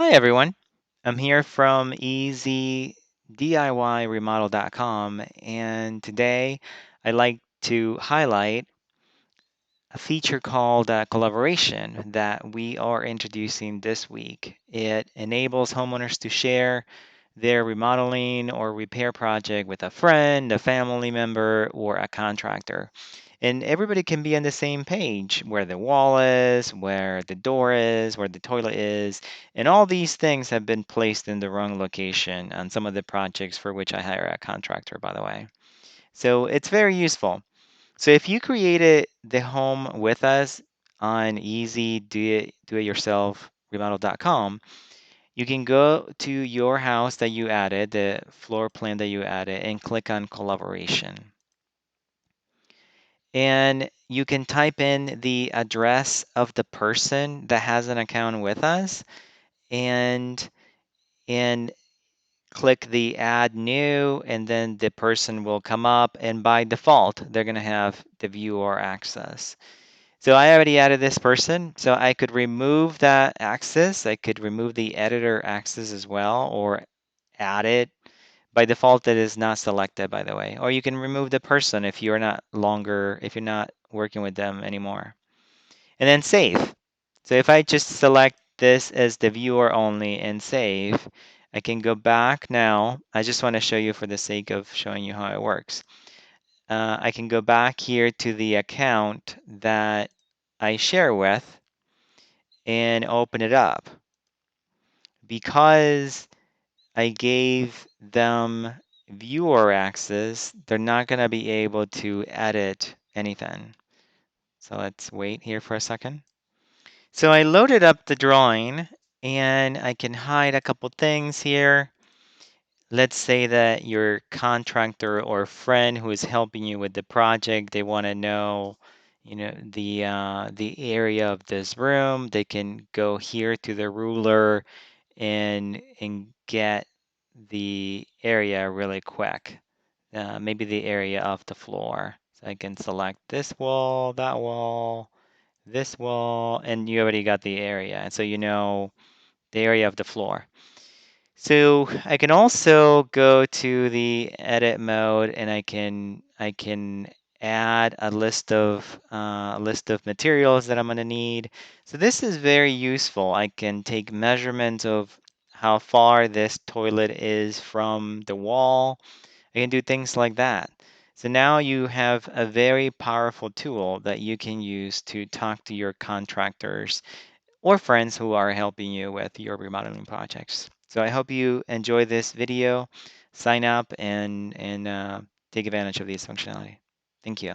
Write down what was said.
Hi everyone. I'm here from easydiyRemodel.com, and today I'd like to highlight a feature called collaboration that we are introducing this week. It enables homeowners to share their remodeling or repair project with a friend, a family member, or a contractor. And everybody can be on the same page where the wall is, where the door is, where the toilet is. And all these things have been placed in the wrong location on some of the projects for which I hire a contractor, by the way. So it's very useful. So if you created the home with us on easy do it yourself remodel.com, you can go to your house that you added, the floor plan that you added, and click on collaboration. And you can type in the address of the person that has an account with us and and click the add new, and then the person will come up, and by default they're going to have the viewer access. So I already added this person, so I could remove that access. I could remove the editor access as well, or add it. By default, it is not selected, by the way. Or you can remove the person if if you're not working with them anymore. And then save. So if I just select this as the viewer only and save, I can go back now. I just want to show you for the sake of showing you how it works. I can go back here to the account that I share with and open it up. Because I gave them viewer access, they're not going to be able to edit anything. So let's wait here for a second. So I loaded up the drawing and I can hide a couple things here. Let's say that your contractor or friend who is helping you with the project, they want to know, the area of this room. They can go here to the ruler and get the area really quick. Maybe the area of the floor. So I can select this wall, this wall, and you already got the area. And so you know the area of the floor. So I can also go to the edit mode and I can add a list of materials that I'm going to need. So this is very useful. I can take measurements of how far this toilet is from the wall. I can do things like that. So now you have a very powerful tool that you can use to talk to your contractors or friends who are helping you with your remodeling projects. So I hope you enjoy this video. Sign up and take advantage of this functionality. Thank you.